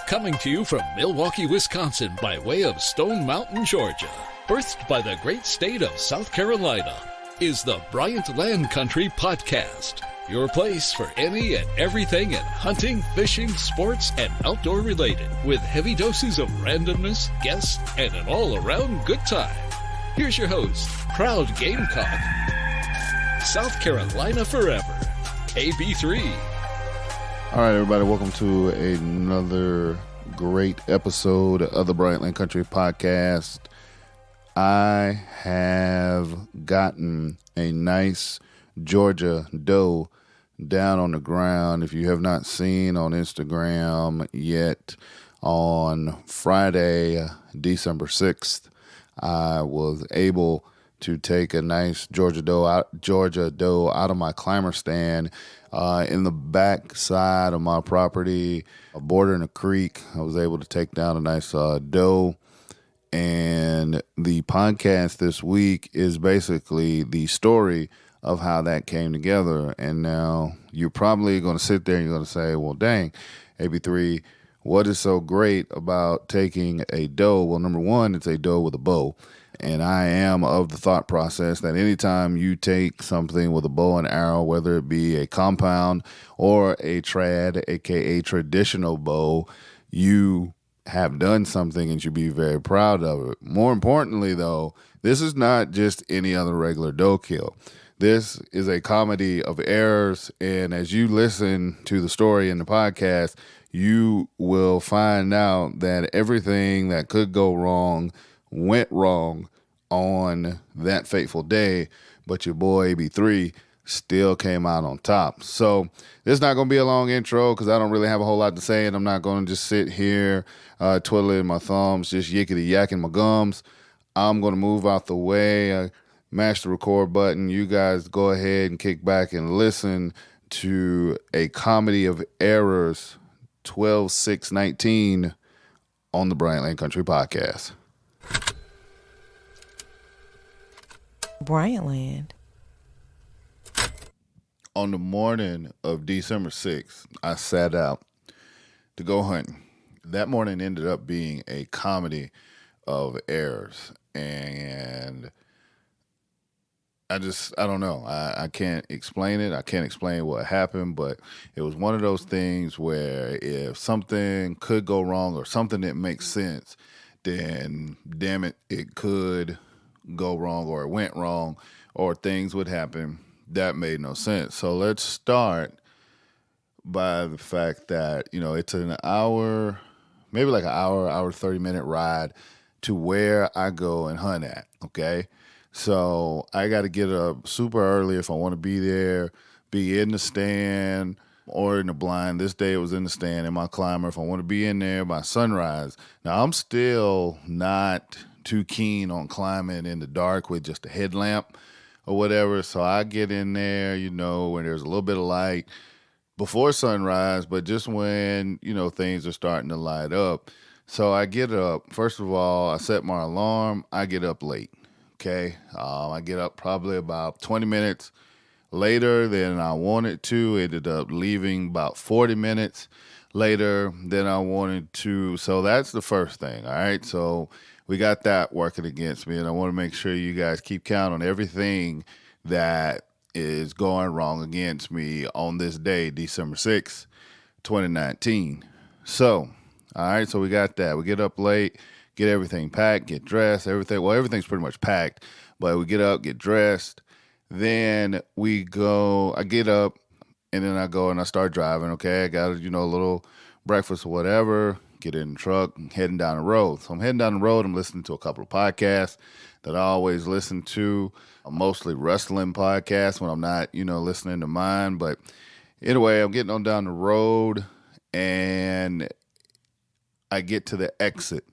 Coming to you from Milwaukee, Wisconsin by way of Stone Mountain, Georgia. Birthed by the great state of South Carolina is the Bryant Land Country Podcast. Your place for any and everything in hunting, fishing, sports, and outdoor related, with heavy doses of randomness, guests, and an all-around good time. Here's your host, proud Gamecock, South Carolina forever, AB3. All right, everybody, welcome to another great episode of the Bryant Land Country Podcast. I have gotten a nice Georgia doe down on the ground. If you have not seen on Instagram yet, on Friday, December 6th, I was able to take a nice Georgia doe out of my climber stand in the back side of my property, bordering a creek. I was able to take down a nice doe. And the podcast this week is basically the story of how that came together. And now you're probably going to sit there and you're going to say, well, dang, AB3, what is so great about taking a doe? Well, number one, it's a doe with a bow. And I am of the thought process that anytime you take something with a bow and arrow, whether it be a compound or a trad, aka traditional bow, you have done something and should be very proud of it. More importantly, though, this is not just any other regular doe kill. This is a comedy of errors, and as you listen to the story in the podcast, you will find out that everything that could go wrong went wrong on that fateful day, but your boy AB3 still came out on top. So this is not going to be a long intro because I don't really have a whole lot to say, and I'm not going to just sit here twiddling my thumbs, just yickety-yakking my gums. I'm going to move out the way, mash the record button. You guys go ahead and kick back and listen to a comedy of errors, 12/6/19 on the Bryant Land Country Podcast. Bryant Land. On the morning of December 6th, I set out to go hunting. That morning ended up being a comedy of errors. And I don't know. I can't explain it. I can't explain what happened, but it was one of those things where if something could go wrong or something that makes sense, then damn it, it could go wrong or it went wrong or things would happen. That made no sense. So let's start by the fact that, it's an hour, maybe like an hour 30-minute ride to where I go and hunt at, okay? So I got to get up super early if I want to be there, be in the stand or in the blind. This day it was in the stand in my climber. If I want to be in there by sunrise. Now, I'm still not too keen on climbing in the dark with just a headlamp or whatever. So I get in there, when there's a little bit of light before sunrise, but just when, things are starting to light up. So I get up. First of all, I set my alarm. I get up late. Okay. I get up probably about 20 minutes later than I wanted to. Ended up leaving about 40 minutes later than I wanted to. So that's the first thing. All right. So we got that working against me, and I want to make sure you guys keep count on everything that is going wrong against me on this day, December 6th, 2019. So, all right, so we got that. We get up late, get everything packed, get dressed, everything. Well, everything's pretty much packed, but we get up, get dressed. Then we go, I get up, and then I go and I start driving, okay? I got, a little breakfast or whatever. Get in the truck, heading down the road. So I'm heading down the road. I'm listening to a couple of podcasts that I always listen to, mostly wrestling podcasts when I'm not, listening to mine. But anyway, I'm getting on down the road, and I get to the exit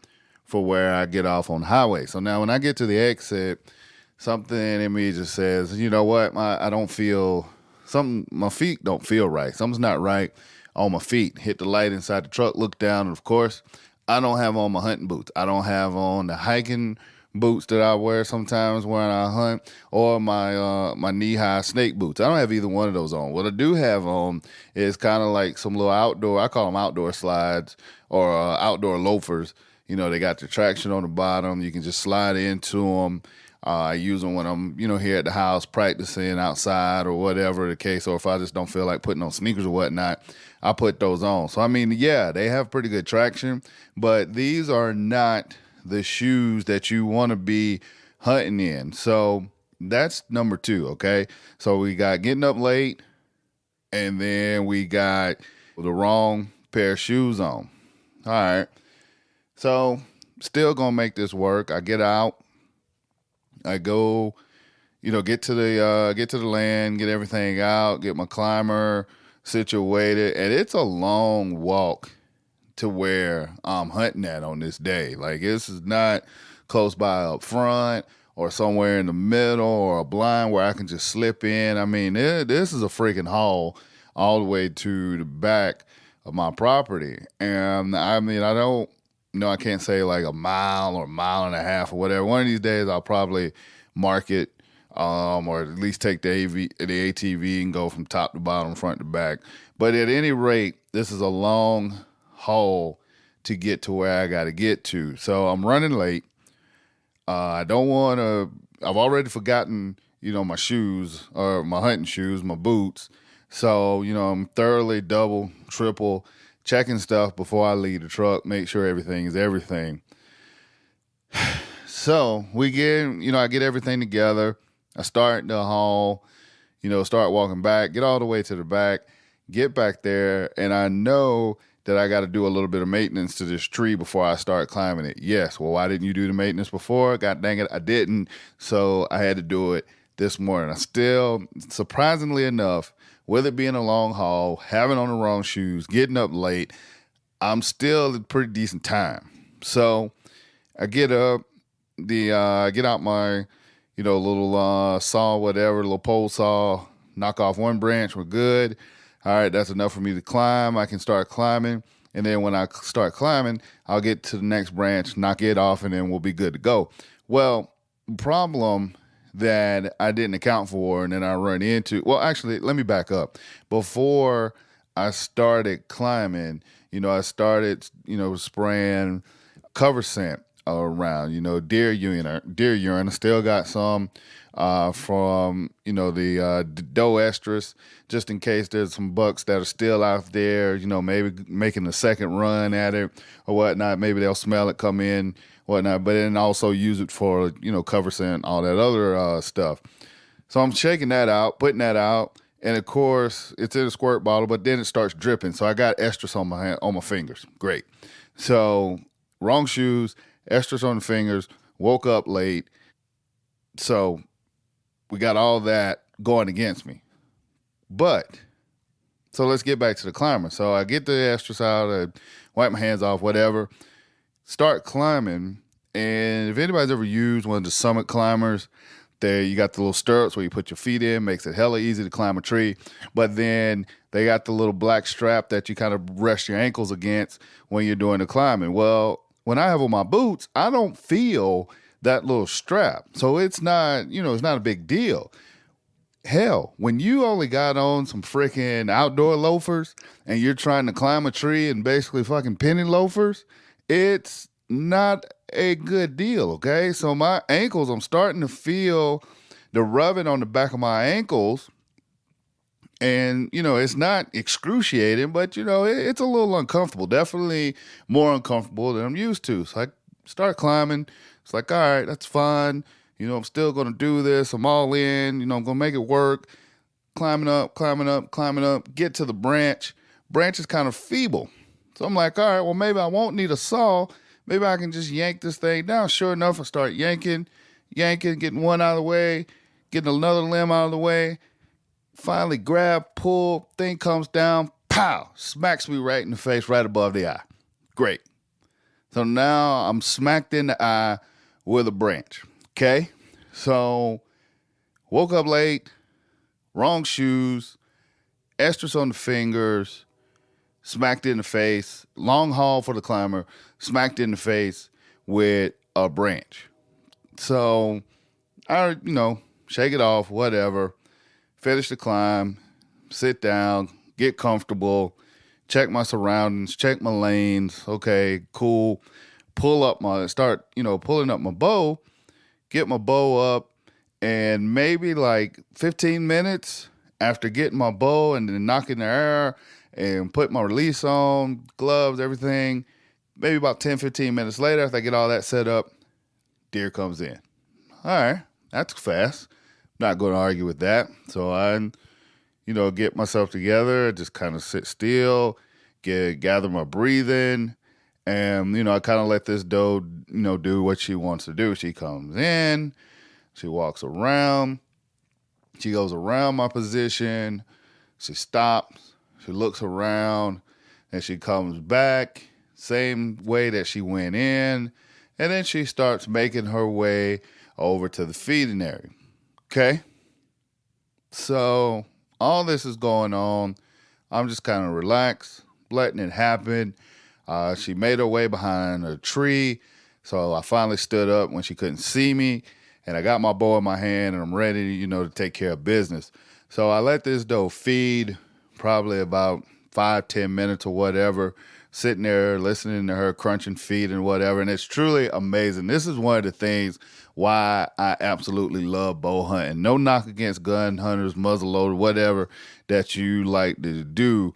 for where I get off on the highway. So now when I get to the exit, something in me just says, you know what, my feet don't feel right. Something's not right on my feet. Hit the light inside the truck, look down, and of course, I don't have on my hunting boots. I don't have on the hiking boots that I wear sometimes when I hunt, or my knee-high snake boots. I don't have either one of those on. What I do have on is kind of like some little outdoor, I call them outdoor slides or outdoor loafers. You know, they got the traction on the bottom. You can just slide into them. I use them when I'm, here at the house practicing outside or whatever the case, or if I just don't feel like putting on sneakers or whatnot, I put those on. So, I mean, yeah, they have pretty good traction, but these are not the shoes that you want to be hunting in. So that's number 2, okay? So we got getting up late, and then we got the wrong pair of shoes on. All right. So still going to make this work. I get out. I go, get to the land, get everything out, get my climber situated, and it's a long walk to where I'm hunting at on this day. Like, this is not close by up front or somewhere in the middle or a blind where I can just slip in. I mean, this is a freaking haul all the way to the back of my property. And I mean, I can't say like a mile or a mile and a half or whatever. One of these days I'll probably mark it, or at least take the ATV and go from top to bottom, front to back. But at any rate, this is a long haul to get to where I got to get to. So I'm running late. I don't want to, I've already forgotten, my shoes or my hunting shoes, my boots. So, I'm thoroughly double, triple checking stuff before I leave the truck, make sure everything is everything. So I get everything together. I start the haul, start walking back, get all the way to the back, get back there, and I know that I got to do a little bit of maintenance to this tree before I start climbing it. Yes, well, why didn't you do the maintenance before? God dang it, I didn't. So I had to do it this morning. I still, surprisingly enough, with it being a long haul, having on the wrong shoes, getting up late, I'm still at a pretty decent time. So I get up, get out my, little saw, whatever, little pole saw, knock off one branch, we're good. All right, that's enough for me to climb. I can start climbing. And then when I start climbing, I'll get to the next branch, knock it off, and then we'll be good to go. Well, the problem that I didn't account for and then I run into, well, actually, let me back up. Before I started climbing, I started, spraying cover scent around, deer urine. I still got some from, the doe estrous, just in case there's some bucks that are still out there, maybe making a second run at it or whatnot. Maybe they'll smell it, come in, whatnot, but then also use it for, cover scent, all that other stuff. So I'm shaking that out, putting that out, and of course it's in a squirt bottle, but then it starts dripping. So I got estrous on my hand, on my fingers. Great. So wrong shoes, estrous on the fingers, woke up late. So we got all that going against me. So let's get back to the climber. So I get the estrous out, I wipe my hands off, whatever, start climbing. And if anybody's ever used one of the summit climbers, there you got the little stirrups where you put your feet in, makes it hella easy to climb a tree. But then they got the little black strap that you kind of rest your ankles against when you're doing the climbing. Well, when I have on my boots, I don't feel that little strap. So it's not, it's not a big deal. Hell, when you only got on some freaking outdoor loafers and you're trying to climb a tree and basically fucking penny loafers, it's not a good deal, okay? So my ankles, I'm starting to feel the rubbing on the back of my ankles. And, it's not excruciating, but, it's a little uncomfortable. Definitely more uncomfortable than I'm used to. So I start climbing. It's like, all right, that's fine. I'm still going to do this. I'm all in. I'm going to make it work. Climbing up, get to the branch. Branch is kind of feeble. So I'm like, all right, well, maybe I won't need a saw. Maybe I can just yank this thing down. Sure enough, I start yanking, getting one out of the way, getting another limb out of the way. Finally grab, pull, thing comes down, pow, smacks me right in the face, right above the eye. Great. So now I'm smacked in the eye with a branch. Okay? So woke up late, wrong shoes, estrus on the fingers, smacked in the face, long haul for the climber, smacked in the face with a branch. So I, shake it off, whatever, finish the climb, sit down, get comfortable, check my surroundings, check my lanes. Okay, cool. Pulling up my bow, get my bow up, and maybe like 15 minutes after getting my bow and then knocking the air and put my release on, gloves, everything, maybe about 10, 15 minutes later, after I get all that set up, deer comes in. All right, that's fast. Not going to argue with that. So I, get myself together, just kind of sit still, gather my breathing, and, I kind of let this doe, do what she wants to do. She comes in, she walks around, she goes around my position, she stops, she looks around, and she comes back, same way that she went in, and then she starts making her way over to the feeding area. Okay? So all this is going on. I'm just kind of relaxed, letting it happen. She made her way behind a tree, so I finally stood up when she couldn't see me, and I got my bow in my hand, and I'm ready, to take care of business. So I let this doe feed probably about 5-10 minutes or whatever, sitting there listening to her crunching feet and whatever, and it's truly amazing. This is one of the things why I absolutely love bow hunting. No knock against gun hunters, muzzleloader, whatever that you like to do.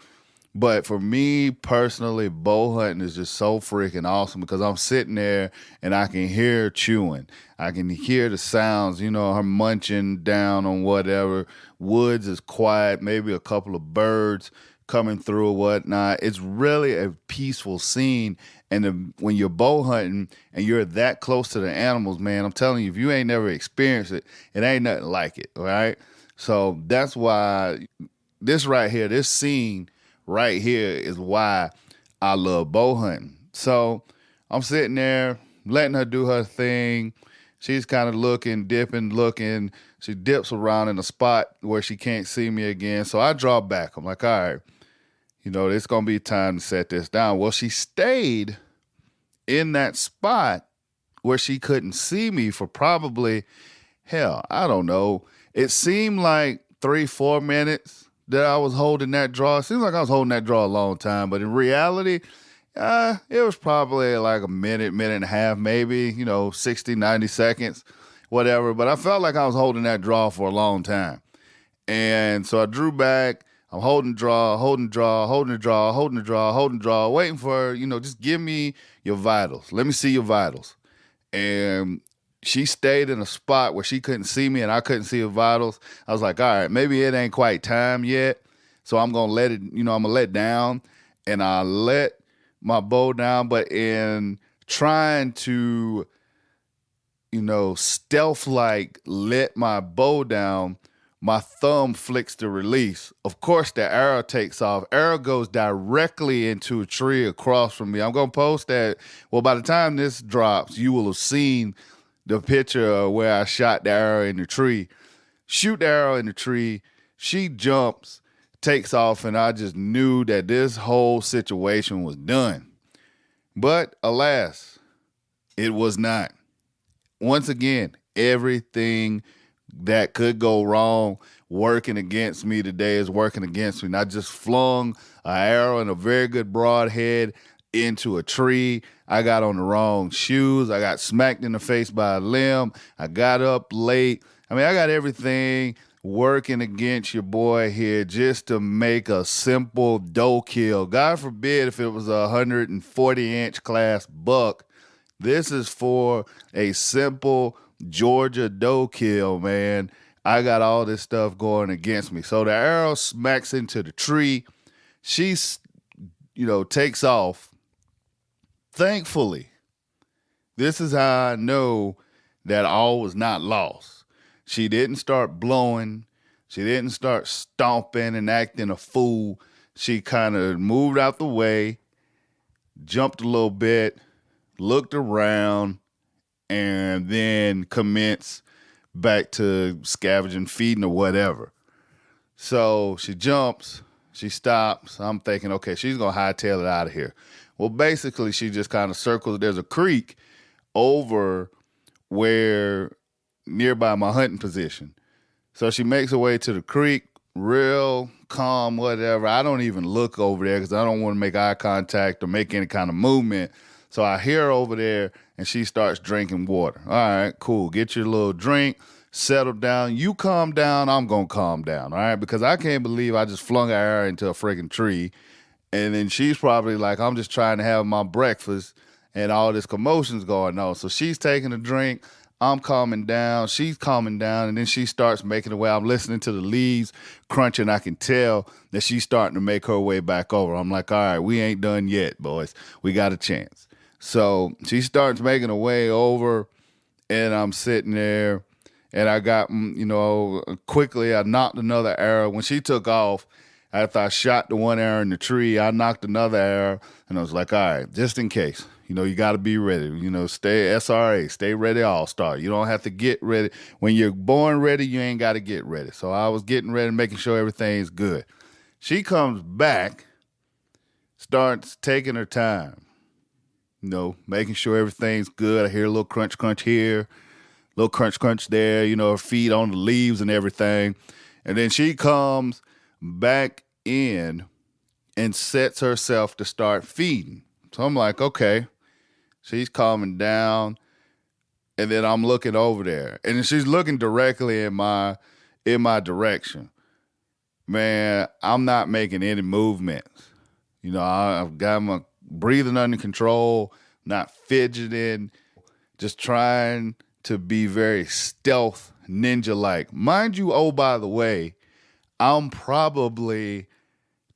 But for me personally, bow hunting is just so freaking awesome because I'm sitting there and I can hear her chewing. I can hear the sounds, her munching down on whatever. Woods is quiet, maybe a couple of birds coming through or whatnot. It's really a peaceful scene. And when you're bow hunting and you're that close to the animals, man, I'm telling you, if you ain't never experienced it, it ain't nothing like it, all right? So that's why this right here, this scene right here is why I love bow hunting. So I'm sitting there letting her do her thing. She's kind of looking. She dips around in a spot where she can't see me again. So I draw back. I'm like, all right, it's going to be time to set this down. Well, she stayed in that spot where she couldn't see me for probably, I don't know. It seemed like 3-4 minutes that I was holding that draw. It seems like I was holding that draw a long time, but in reality, it was probably like a minute and a half, maybe, 60, 90 seconds, whatever. But I felt like I was holding that draw for a long time. And so I drew back. I'm holding draw, waiting for her, just give me your vitals. Let me see your vitals. And she stayed in a spot where she couldn't see me and I couldn't see her vitals. I was like, all right, maybe it ain't quite time yet. So I'm going to let it, I'm going to let down. And I let my bow down, but in trying to, stealth-like let my bow down, my thumb flicks the release. Of course, the arrow takes off. Arrow goes directly into a tree across from me. I'm going to post that. Well, by the time this drops, you will have seen the picture of where I shot the arrow in the tree. Shoot the arrow in the tree. She jumps, takes off, and I just knew that this whole situation was done. But alas, it was not. Once again, everything that could go wrong working against me today is working against me. And I just flung an arrow and a very good broadhead into a tree. I got on the wrong shoes. I got smacked in the face by a limb. I got up late. I got everything working against your boy here just to make a simple doe kill. God forbid if it was a 140-inch class buck. This is for a simple Georgia doe kill, man. I got all this stuff going against me. So the arrow smacks into the tree. She's, takes off. Thankfully, this is how I know that all was not lost. She didn't start blowing. She didn't start stomping and acting a fool. She kind of moved out the way, jumped a little bit, looked around, and then commenced back to scavenging, feeding, or whatever. So she jumps, she stops. I'm thinking, okay, she's going to hightail it out of here. Well, basically, she just kind of circles. There's a creek over where nearby my hunting position. So she makes her way to the creek, real calm, whatever. I don't even look over there because I don't want to make eye contact or make any kind of movement. So I hear her over there, and she starts drinking water. All right, cool. Get your little drink, settle down. You calm down, I'm going to calm down, all right? Because I can't believe I just flung her into a freaking tree. And then she's probably like, I'm just trying to have my breakfast, and all this commotion's going on. So she's taking a drink. I'm calming down. She's calming down. And then she starts making her way. I'm listening to the leaves crunching. I can tell that she's starting to make her way back over. I'm like, all right, we ain't done yet, boys. We got a chance. So she starts making her way over, and I'm sitting there, and I got, quickly I knocked another arrow. When she took off, after I shot the one arrow in the tree, I knocked another arrow, and I was like, all right, just in case. You got to be ready. Stay SRA, stay ready all-star. You don't have to get ready. When you're born ready, you ain't got to get ready. So I was getting ready, making sure everything's good. She comes back, starts taking her time, making sure everything's good. I hear a little crunch, crunch here, little crunch, crunch there, her feet on the leaves and everything. And then she comes back in and sets herself to start feeding. So I'm like, okay. She's calming down, and then I'm looking over there, and she's looking directly in my direction. Man, I'm not making any movements. I've got my breathing under control, not fidgeting, just trying to be very stealth ninja-like. Mind you, oh, by the way, I'm probably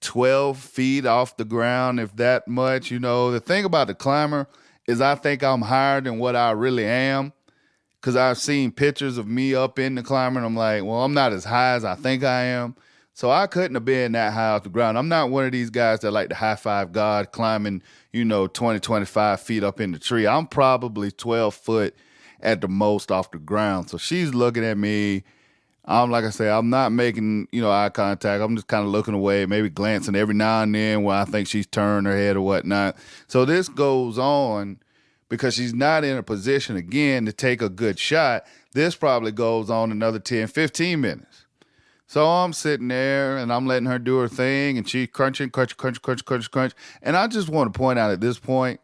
12 feet off the ground, if that much. The thing about the climber is I think I'm higher than what I really am, because I've seen pictures of me up in the climber, and I'm like, well, I'm not as high as I think I am. So I couldn't have been that high off the ground. I'm not one of these guys that like to high-five God climbing, 20, 25 feet up in the tree. I'm probably 12 foot at the most off the ground. So she's looking at me. Like I say, I'm not making, eye contact. I'm just kind of looking away, maybe glancing every now and then where I think she's turned her head or whatnot. So this goes on because she's not in a position, again, to take a good shot. This probably goes on another 10, 15 minutes. So I'm sitting there, and I'm letting her do her thing, and she's crunching, crunch, crunch, crunch, crunch, crunch. And I just want to point out at this point,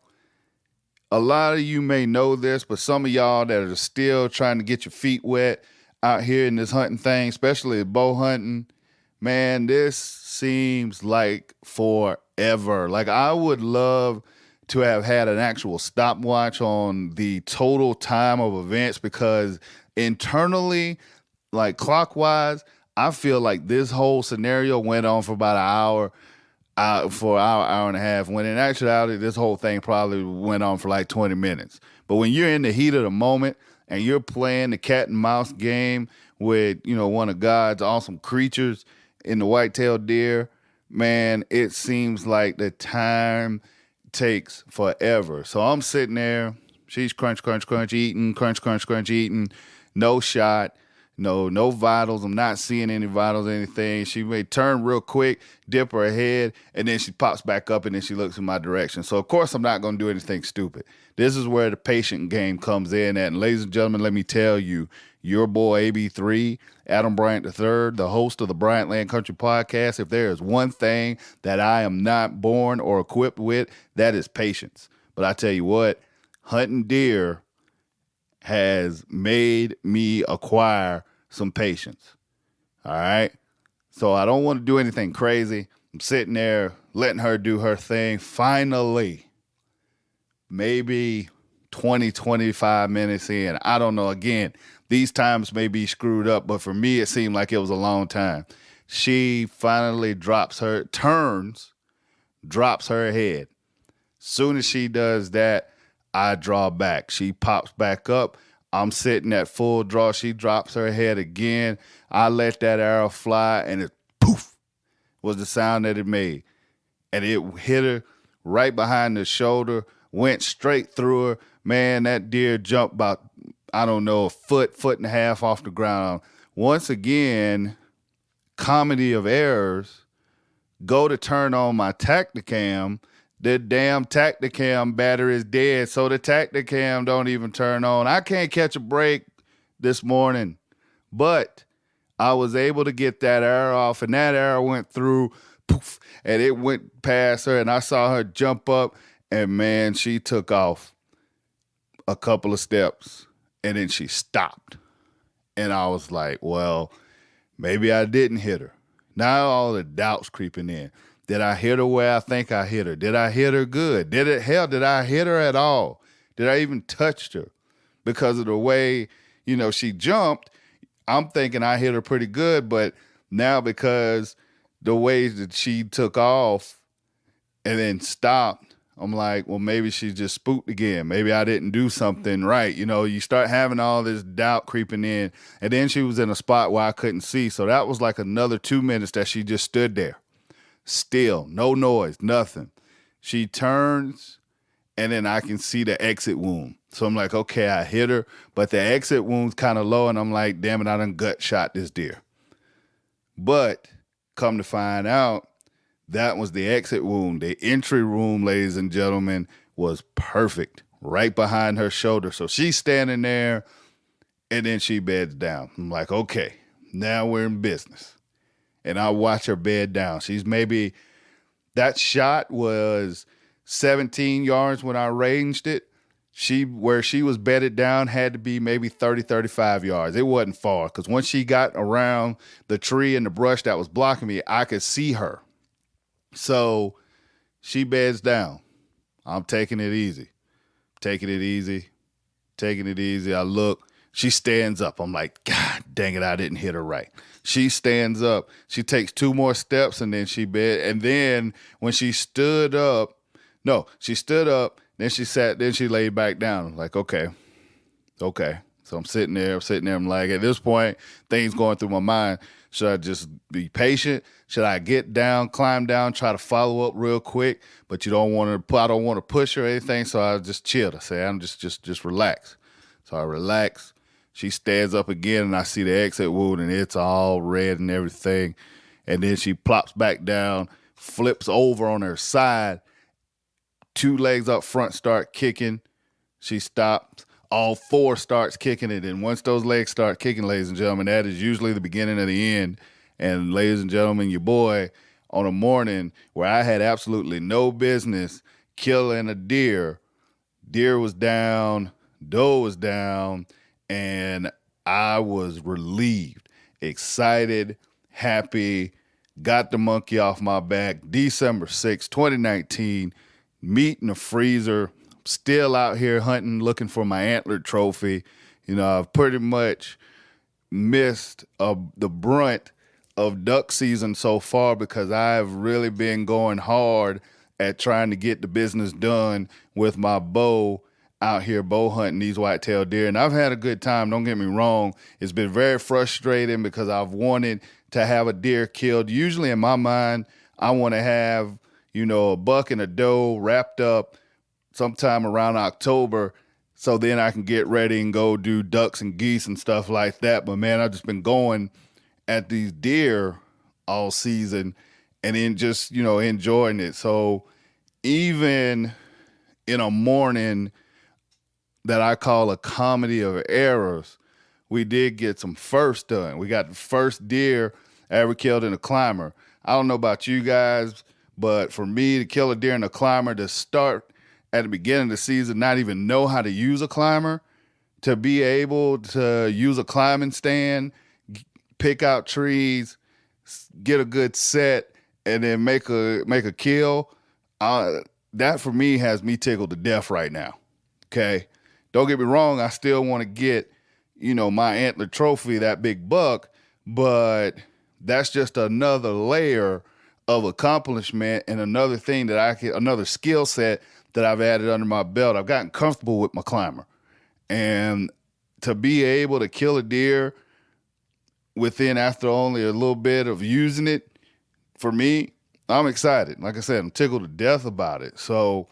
a lot of you may know this, but some of y'all that are still trying to get your feet wet out here in this hunting thing, especially bow hunting, man, this seems like forever. Like, I would love to have had an actual stopwatch on the total time of events, because internally, like clockwise, I feel like this whole scenario went on for about an hour, for an hour and a half, when in actuality, this whole thing probably went on for like 20 minutes. But when you're in the heat of the moment, and you're playing the cat and mouse game with, one of God's awesome creatures in the white-tailed deer, man, it seems like the time takes forever. So I'm sitting there, she's crunch, crunch, crunch, eating, crunch, crunch, crunch, eating, no shot, no vitals. I'm not seeing any vitals or anything. She may turn real quick, dip her head, and then she pops back up, and then she looks in my direction. So, of course, I'm not going to do anything stupid. This is where the patient game comes in at. And ladies and gentlemen, let me tell you, your boy AB3, Adam Bryant III, the host of the Bryant Land Country Podcast, if there is one thing that I am not born or equipped with, that is patience. But I tell you what, hunting deer has made me acquire some patience. All right? So I don't want to do anything crazy. I'm sitting there letting her do her thing. Finally, maybe 20, 25 minutes in. I don't know. Again, these times may be screwed up, but for me, it seemed like it was a long time. She finally drops her head. Soon as she does that, I draw back. She pops back up. I'm sitting at full draw. She drops her head again. I let that arrow fly, and it poof was the sound that it made. And it hit her right behind the shoulder, went straight through her. Man, that deer jumped about, a foot and a half off the ground. Once again, comedy of errors, go to turn on my Tacticam. the damn Tacticam battery is dead, so the Tacticam don't even turn on. I can't catch a break this morning, but I was able to get that arrow off, and that arrow went through, poof, and it went past her, and I saw her jump up, and man, she took off a couple of steps, and then she stopped. And I was like, well, maybe I didn't hit her. Now all the doubts creeping in. Did I hit her where I think I hit her? Did I hit her good? Did I hit her at all? Did I even touch her? Because of the way, she jumped, I'm thinking I hit her pretty good, but now because the way that she took off and then stopped, I'm like, well, maybe she just spooked again. Maybe I didn't do something right. You start having all this doubt creeping in. And then she was in a spot where I couldn't see. So that was like another 2 minutes that she just stood there. Still, no noise, nothing. She turns, and then I can see the exit wound. So I'm like, okay, I hit her, but the exit wound's kind of low, and I'm like, damn it, I done gut shot this deer. But come to find out, that was the exit wound. The entry wound, ladies and gentlemen, was perfect, right behind her shoulder. So she's standing there, and then she beds down. I'm like, okay, now we're in business. And I watch her bed down. That shot was 17 yards when I ranged it. Where she was bedded down had to be maybe 30, 35 yards. It wasn't far, because once she got around the tree and the brush that was blocking me, I could see her. So she beds down. I'm taking it easy. I look. She stands up. I'm like, God dang it, I didn't hit her right. She stands up. She takes 2 more steps, and then she bed. And then when she stood up, then she sat, then she laid back down. I'm like, okay. So I'm sitting there. I'm like, at this point, things going through my mind. Should I just be patient? Should I get down, climb down, try to follow up real quick? But I don't want to push her or anything, so I just chilled. I say, I'm just relax. So I relax. She stands up again, and I see the exit wound, and it's all red and everything. And then she plops back down, flips over on her side. 2 legs up front start kicking. She stops. All 4 starts kicking it. And once those legs start kicking, ladies and gentlemen, that is usually the beginning of the end. And ladies and gentlemen, your boy, on a morning where I had absolutely no business killing a deer was down, doe was down, and I was relieved, excited, happy, got the monkey off my back. December 6, 2019, meat in the freezer, still out here hunting, looking for my antler trophy. I've pretty much missed the brunt of duck season so far because I've really been going hard at trying to get the business done with my bow out here bow hunting these whitetail deer. And I've had a good time, don't get me wrong. It's been very frustrating because I've wanted to have a deer killed. Usually in my mind, I want to have, a buck and a doe wrapped up sometime around October, so then I can get ready and go do ducks and geese and stuff like that. But man, I've just been going at these deer all season and then just, enjoying it. So even in a morning that I call a comedy of errors, we did get some firsts done. We got the first deer I ever killed in a climber. I don't know about you guys, but for me to kill a deer in a climber, to start at the beginning of the season, not even know how to use a climber, to be able to use a climbing stand, pick out trees, get a good set, and then make a kill, that for me has me tickled to death right now. Okay? Don't get me wrong, I still want to get, my antler trophy, that big buck, but that's just another layer of accomplishment and another thing another skill set that I've added under my belt. I've gotten comfortable with my climber. And to be able to kill a deer after only a little bit of using it, for me, I'm excited. Like I said, I'm tickled to death about it. So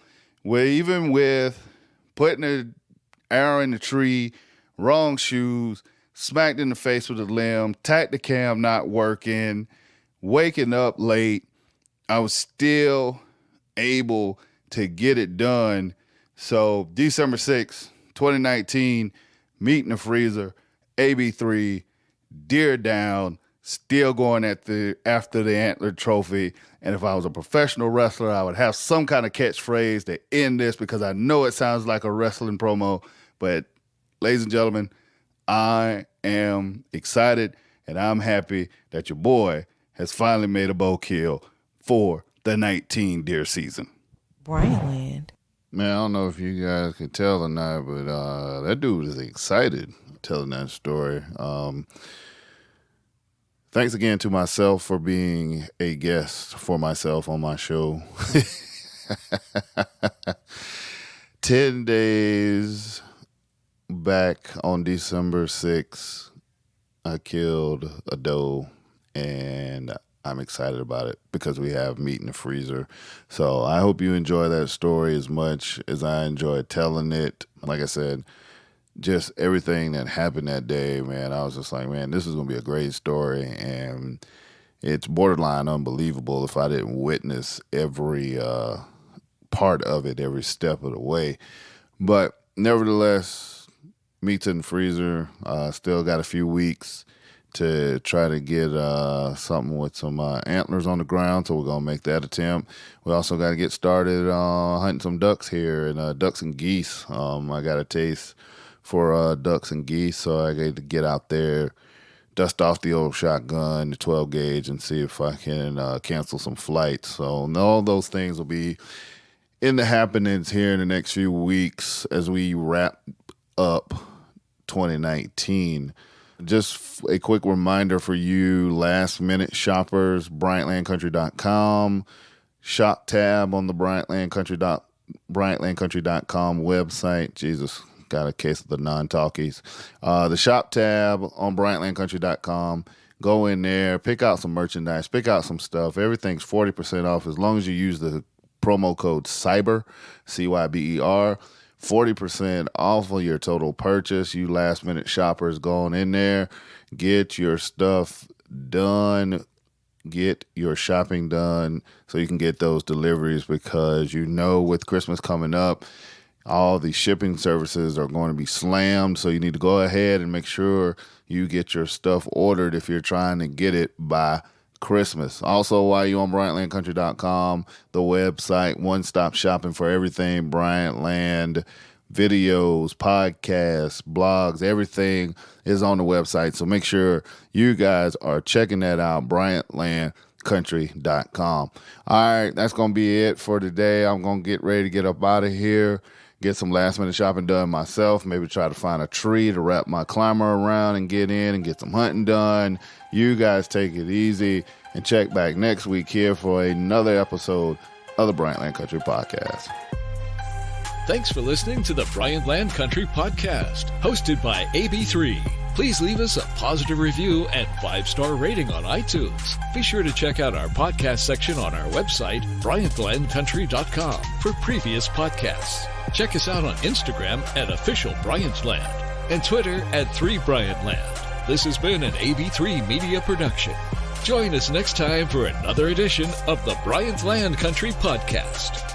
even with putting an arrow in the tree, wrong shoes, smacked in the face with a limb, Tacticam not working, waking up late, I was still able to get it done. So December 6th, 2019, meat in the freezer, AB3, deer down, still going after the antler trophy. And if I was a professional wrestler, I would have some kind of catchphrase to end this, because I know it sounds like a wrestling promo. But ladies and gentlemen, I am excited and I'm happy that your boy has finally made a bow kill for the 19 deer season. Bryant Land. Man, I don't know if you guys can tell or not, but that dude is excited telling that story. Thanks again to myself for being a guest for myself on my show. 10 days back on December 6th, I killed a doe, and I'm excited about it because we have meat in the freezer. So I hope you enjoy that story as much as I enjoyed telling it. Like I said, just everything that happened that day, man, I was just like, man, this is going to be a great story. And it's borderline unbelievable if I didn't witness every part of it, every step of the way. But nevertheless, meat's in the freezer. Still got a few weeks to try to get something with some antlers on the ground, so we're going to make that attempt. We also got to get started hunting some ducks here, and ducks and geese. I got a taste for ducks and geese, so I got to get out there, dust off the old shotgun, the 12 gauge, and see if I can cancel some flights. So all those things will be in the happenings here in the next few weeks as we wrap up 2019. Just a quick reminder for you last-minute shoppers, BryantLandCountry.com, shop tab on the BryantLandCountry.com website. Jesus, got a case of the non-talkies. The shop tab on BryantLandCountry.com. Go in there, pick out some merchandise, pick out some stuff. Everything's 40% off as long as you use the promo code CYBER, CYBER. 40% off of your total purchase. You last minute shoppers going in there, get your stuff done, get your shopping done so you can get those deliveries, because you know with Christmas coming up, all the shipping services are going to be slammed. So you need to go ahead and make sure you get your stuff ordered if you're trying to get it by Christmas. Also, while you're on BryantLandCountry.com, the website, one-stop shopping for everything Bryant Land, videos, podcasts, blogs, everything is on the website. So make sure you guys are checking that out, BryantLandCountry.com. All right, that's going to be it for today. I'm going to get ready to get up out of here, get some last-minute shopping done myself, maybe try to find a tree to wrap my climber around and get in and get some hunting done. You guys take it easy and check back next week here for another episode of the Bryant Land Country Podcast. Thanks for listening to the Bryant Land Country Podcast, hosted by AB3. Please leave us a positive review and 5-star rating on iTunes. Be sure to check out our podcast section on our website, BryantLandCountry.com, for previous podcasts. Check us out on Instagram at Official Bryant Land and Twitter at 3BryantLand. This has been an AB3 Media production. Join us next time for another edition of the Bryant Land Country Podcast.